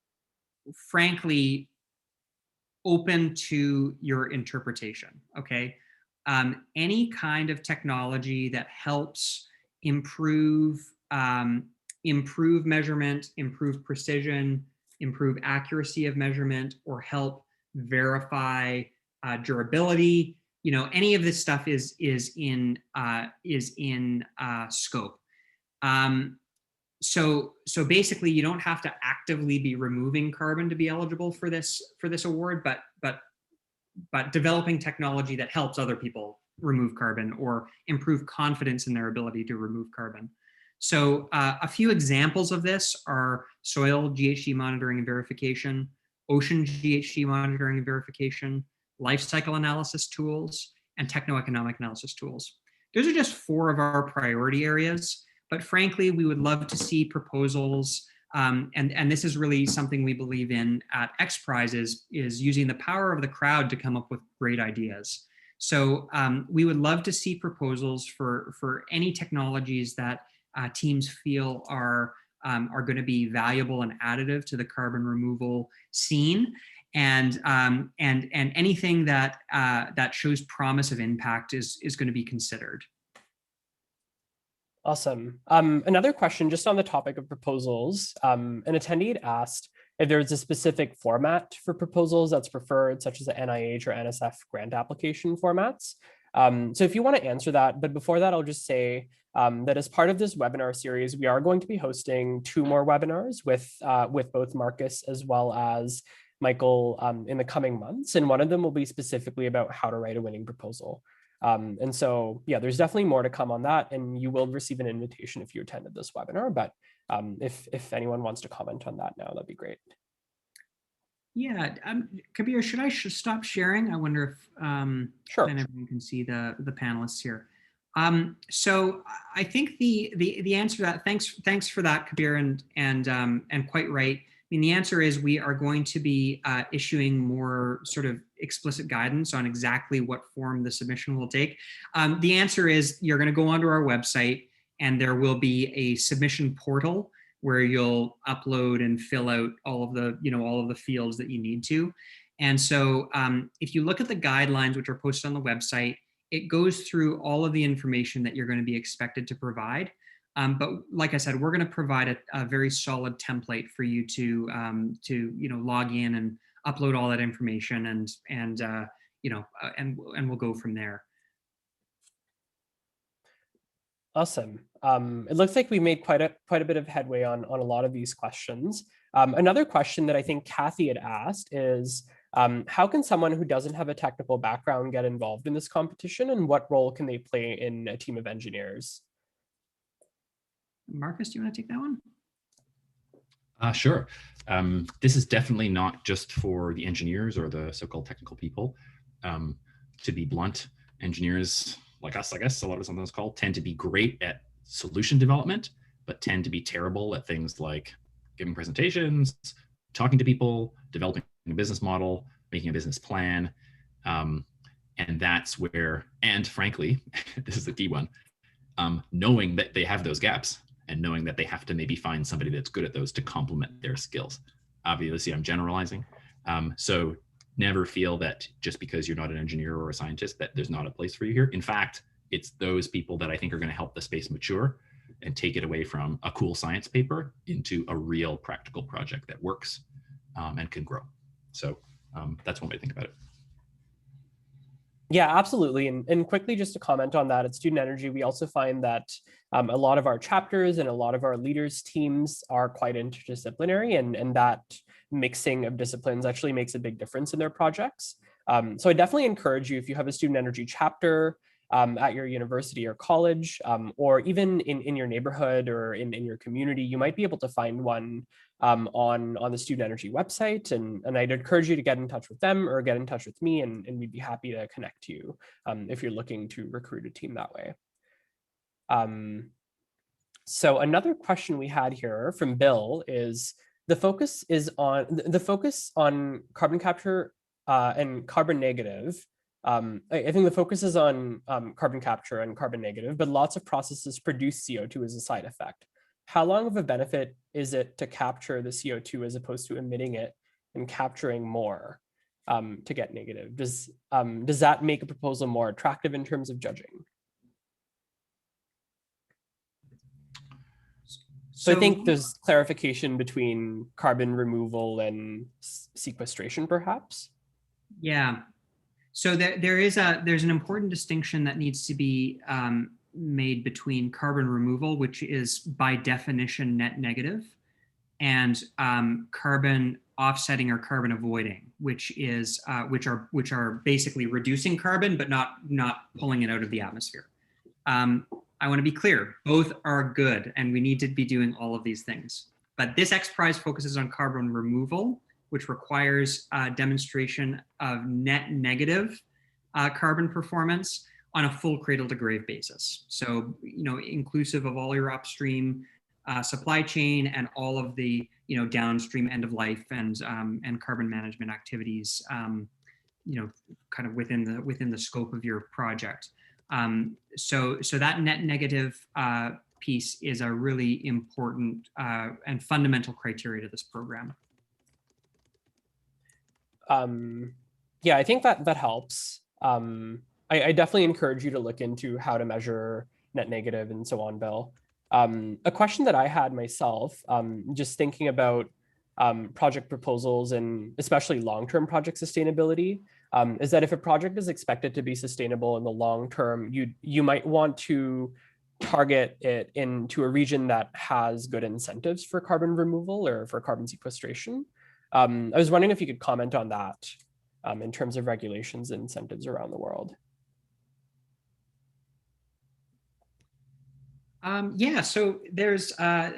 frankly, open to your interpretation. Okay, any kind of technology that helps improve measurement, improve precision, improve accuracy of measurement, or help verify durability. You know, any of this stuff is in scope. so basically, you don't have to actively be removing carbon to be eligible for this award, but developing technology that helps other people remove carbon or improve confidence in their ability to remove carbon. So a few examples of this are soil GHG monitoring and verification, ocean GHG monitoring and verification, life cycle analysis tools, and techno-economic analysis tools. Those are just 4 of our priority areas, but frankly, we would love to see proposals, and this is really something we believe in at XPRIZE is using the power of the crowd to come up with great ideas. So we would love to see proposals for any technologies that teams feel are going to be valuable and additive to the carbon removal scene, and anything that that shows promise of impact is going to be considered. Awesome. Another question just on the topic of proposals. An attendee had asked if there's a specific format for proposals that's preferred, such as the NIH or NSF grant application formats. So if you want to answer that, but before that, I'll just say that as part of this webinar series, we are going to be hosting 2 more webinars with both Marcus as well as Michael in the coming months. And one of them will be specifically about how to write a winning proposal. And so, yeah, there's definitely more to come on that, and you will receive an invitation if you attended this webinar. But if anyone wants to comment on that now, that'd be great. Yeah, Kabir, should I stop sharing? I wonder if sure. then everyone can see the panelists here. So I think the answer to that, thanks for that, Kabir, and quite right. I mean, the answer is we are going to be issuing more sort of explicit guidance on exactly what form the submission will take. The answer is you're going to go onto our website, and there will be a submission portal where you'll upload and fill out all of the fields that you need to. And so if you look at the guidelines which are posted on the website, it goes through all of the information that you're going to be expected to provide. But like I said, we're going to provide a very solid template for you to log in and upload all that information, and we'll go from there. Awesome. It looks like we made quite a bit of headway on a lot of these questions. Another question that I think Kathy had asked is, how can someone who doesn't have a technical background get involved in this competition, and what role can they play in a team of engineers? Marcus, do you want to take that one? Sure. This is definitely not just for the engineers or the so-called technical people. To be blunt, engineers like us, I guess a lot of us on this call, tend to be great at solution development, but tend to be terrible at things like giving presentations, talking to people, developing a business model, making a business plan. And that's where, and frankly, this is the key one, knowing that they have those gaps and knowing that they have to maybe find somebody that's good at those to complement their skills. Obviously, I'm generalizing. So never feel that just because you're not an engineer or a scientist that there's not a place for you here. In fact, it's those people that I think are going to help the space mature and take it away from a cool science paper into a real practical project that works and can grow. So that's one way to think about it. Yeah, absolutely. And quickly, just to comment on that, at Student Energy, we also find that a lot of our chapters and a lot of our leaders teams are quite interdisciplinary, and that mixing of disciplines actually makes a big difference in their projects. So I definitely encourage you, if you have a Student Energy chapter at your university or college, or even in your neighborhood or in your community, you might be able to find one on the Student Energy website, and I'd encourage you to get in touch with them or get in touch with me, and we'd be happy to connect you if you're looking to recruit a team that way. So another question we had here from Bill is, the focus on carbon capture and carbon negative. I think the focus is on carbon capture and carbon negative, but lots of processes produce CO2 as a side effect. How long of a benefit is it to capture the CO2 as opposed to emitting it and capturing more to get negative? Does that make a proposal more attractive in terms of judging? So I think there's clarification between carbon removal and sequestration, perhaps. Yeah. So there's an important distinction that needs to be made between carbon removal, which is by definition net negative, and carbon offsetting or carbon avoiding, which are basically reducing carbon but not pulling it out of the atmosphere. I want to be clear, both are good, and we need to be doing all of these things. But this XPRIZE focuses on carbon removal, which requires demonstration of net negative carbon performance on a full cradle to grave basis. So, inclusive of all your upstream supply chain and all of the, downstream end of life and carbon management activities, kind of within the scope of your project. So that net negative piece is a really important and fundamental criteria to this program. Yeah, I think that helps. I definitely encourage you to look into how to measure net negative and so on, Bill. A question that I had myself, just thinking about project proposals and especially long-term project sustainability, is that if a project is expected to be sustainable in the long term, you might want to target it into a region that has good incentives for carbon removal or for carbon sequestration. I was wondering if you could comment on that in terms of regulations and incentives around the world. Yeah, so there's, I'll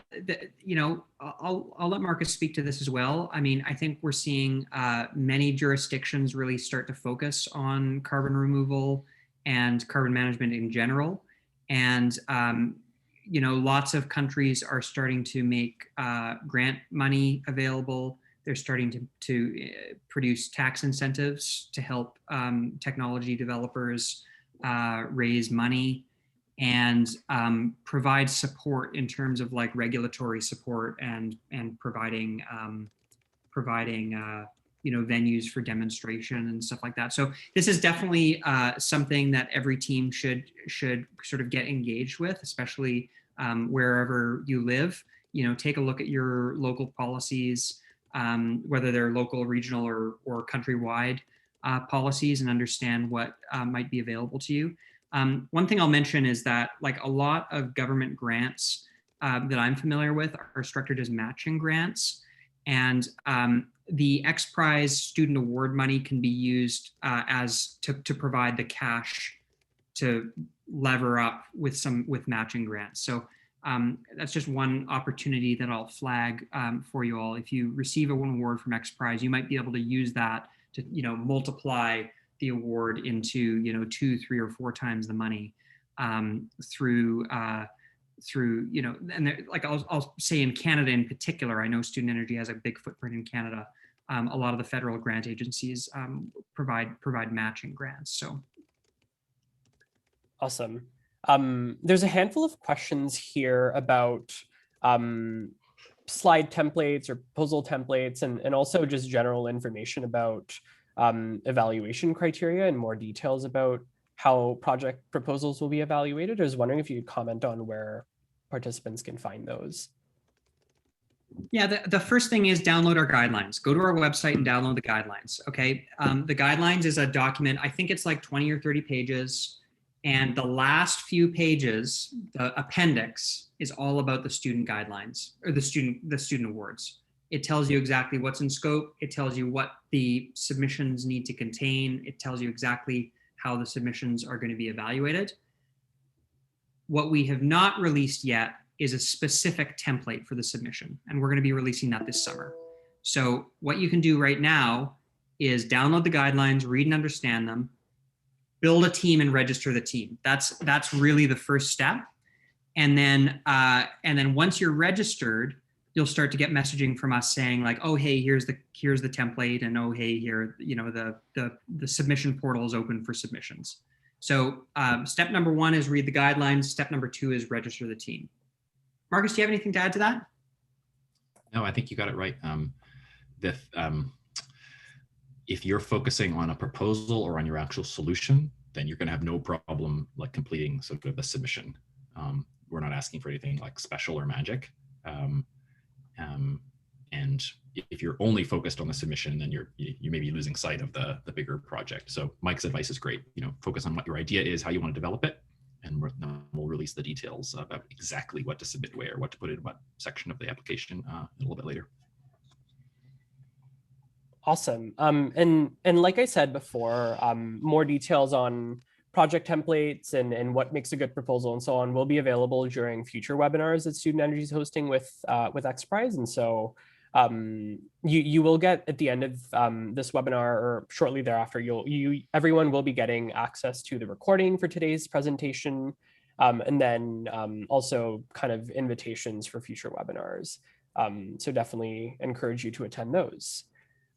let Marcus speak to this as well. I mean, I think we're seeing many jurisdictions really start to focus on carbon removal and carbon management in general. And, lots of countries are starting to make grant money available. They're starting to produce tax incentives to help technology developers raise money and provide support in terms of like regulatory support and providing venues for demonstration and stuff like that. So this is definitely something that every team should sort of get engaged with, especially wherever you live. Take a look at your local policies, whether they're local, regional, or countrywide policies, and understand what might be available to you. One thing I'll mention is that like a lot of government grants that I'm familiar with are structured as matching grants, and the XPRIZE student award money can be used to provide the cash to lever up with matching grants. So that's just one opportunity that I'll flag for you all. If you receive an award from XPRIZE, you might be able to use that to multiply the award into 2, 3, or 4 times the money through and like I'll say in Canada in particular, I know Student Energy has a big footprint in Canada. A lot of the federal grant agencies provide matching grants. So awesome. There's a handful of questions here about slide templates or proposal templates, and also just general information about evaluation criteria and more details about how project proposals will be evaluated. I was wondering if you could comment on where participants can find those. Yeah, the first thing is download our guidelines. Go to our website and download the guidelines, okay? The guidelines is a document, I think it's like 20 or 30 pages, and the last few pages, the appendix, is all about the student guidelines, or the student awards. It tells you exactly what's in scope. It tells you what the submissions need to contain. It tells you exactly how the submissions are going to be evaluated. What we have not released yet is a specific template for the submission, and we're going to be releasing that this summer. So what you can do right now is download the guidelines, read and understand them, build a team and register the team. That's really the first step. And then once you're registered, you'll start to get messaging from us saying like, oh, hey, here's the template, and oh, hey, here, the submission portal is open for submissions. So step number 1 is read the guidelines. Step number 2 is register the team. Marcus, do you have anything to add to that? No, I think you got it right. If you're focusing on a proposal or on your actual solution, then you're going to have no problem like completing sort of a submission. We're not asking for anything like special or magic. And if you're only focused on the submission, then you may be losing sight of the bigger project. So Mike's advice is great. Focus on what your idea is, how you want to develop it, and we'll release the details about exactly what to submit where, what to put in what section of the application a little bit later. Awesome. And like I said before, more details on project templates and what makes a good proposal and so on will be available during future webinars that Student Energy is hosting with XPRIZE. And so you will get at the end of this webinar or shortly thereafter, everyone will be getting access to the recording for today's presentation, and then also kind of invitations for future webinars. So definitely encourage you to attend those.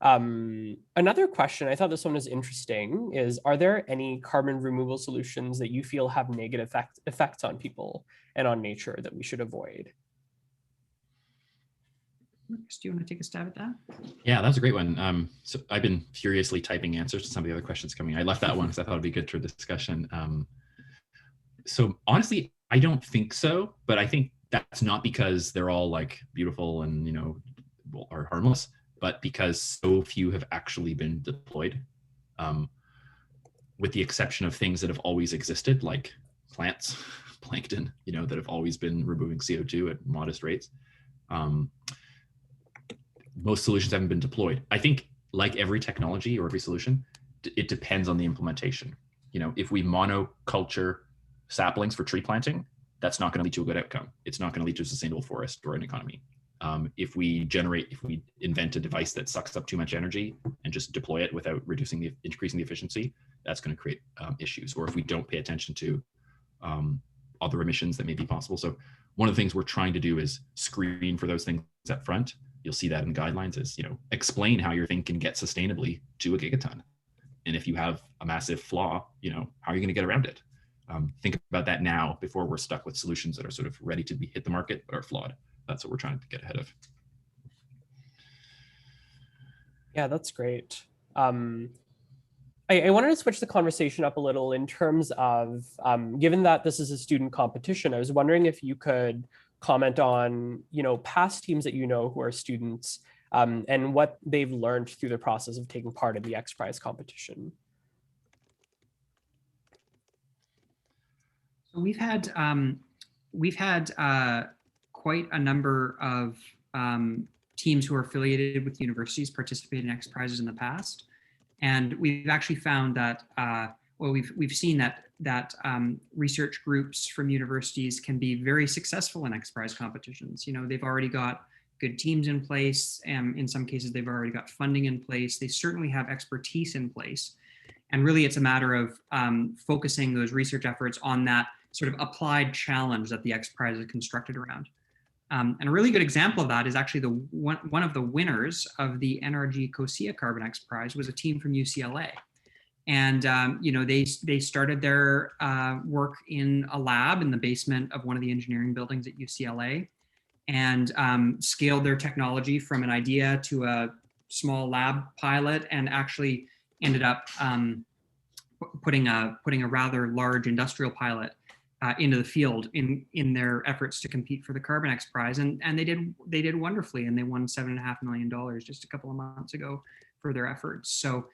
Another question, I thought this one was interesting, is are there any carbon removal solutions that you feel have negative effects on people and on nature that we should avoid? Marcus, do you want to take a stab at that? Yeah, that was a great one. So I've been furiously typing answers to some of the other questions coming. I left that one because I thought it'd be good for discussion. So honestly, I don't think so, but I think that's not because they're all like beautiful and, you know, are harmless, but because so few have actually been deployed, with the exception of things that have always existed, like plants, plankton, you know, that have always been removing CO2 at modest rates. Most solutions haven't been deployed. I think like every technology or every solution, it depends on the implementation. You know, if we monoculture saplings for tree planting, that's not going to lead to a good outcome. It's not going to lead to a sustainable forest or an economy. If we invent a device that sucks up too much energy and just deploy it without increasing the efficiency, that's going to create issues. Or if we don't pay attention to other emissions that may be possible. So one of the things we're trying to do is screen for those things up front. You'll see that in guidelines is, you know, explain how your thing can get sustainably to a gigaton. And if you have a massive flaw, you know, how are you going to get around it? Think about that now before we're stuck with solutions that are sort of ready to hit the market but are flawed. That's what we're trying to get ahead of. Yeah, that's great. I wanted to switch the conversation up a little in terms of, given that this is a student competition, I was wondering if you could comment on, you know, past teams that you know who are students, and what they've learned through the process of taking part in the XPRIZE competition. So we've had quite a number of teams who are affiliated with universities participate in XPRIZes in the past, and we've actually found that we've seen that research groups from universities can be very successful in XPRIZE competitions. You know, they've already got good teams in place, and in some cases they've already got funding in place. They certainly have expertise in place, and really it's a matter of focusing those research efforts on that sort of applied challenge that the XPRIZE is constructed around. And a really good example of that is actually one of the winners of the NRG COSIA Carbon XPRIZE was a team from UCLA. And you know, they started their work in a lab in the basement of one of the engineering buildings at UCLA, and scaled their technology from an idea to a small lab pilot, and actually ended up putting a rather large industrial pilot into the field in their efforts to compete for the Carbon XPRIZE, and they did wonderfully, and they won $7.5 million just a couple of months ago for their efforts. So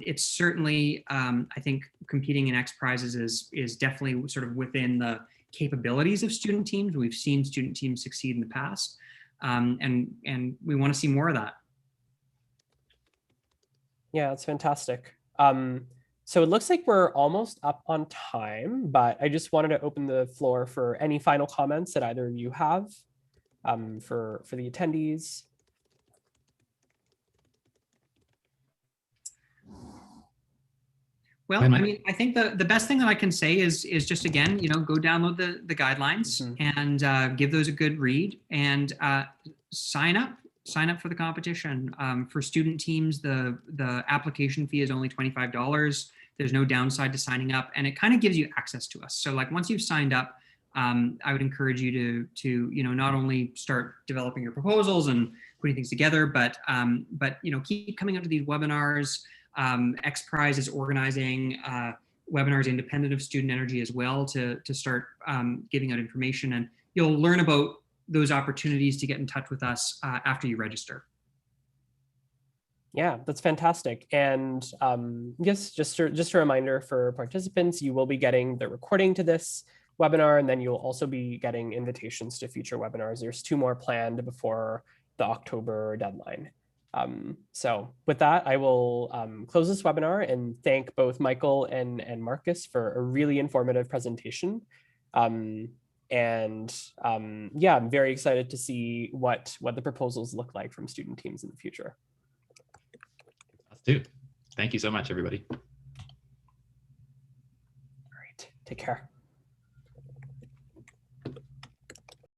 it's certainly, I think competing in XPRIZes is definitely sort of within the capabilities of student teams. We've seen student teams succeed in the past, and we want to see more of that. Yeah, that's fantastic. So it looks like we're almost up on time, but I just wanted to open the floor for any final comments that either of you have for the attendees. Well, I mean, I think the best thing that I can say is just, again, you know, go download the guidelines and give those a good read, and sign up for the competition. For student teams, the application fee is only $25. There's no downside to signing up, and it kind of gives you access to us. So like once you've signed up, I would encourage you to you know, not only start developing your proposals and putting things together, but you know, keep coming out to these webinars. XPRIZE is organizing webinars independent of Student Energy as well to start giving out information, and you'll learn about those opportunities to get in touch with us after you register. Yeah, that's fantastic. And yes, just a reminder for participants, you will be getting the recording to this webinar, and then you'll also be getting invitations to future webinars. There's 2 more planned before the October deadline. So with that, I will close this webinar and thank both Michael and Marcus for a really informative presentation. Yeah, I'm very excited to see what the proposals look like from student teams in the future. Us too. Thank you so much, everybody. All right, take care.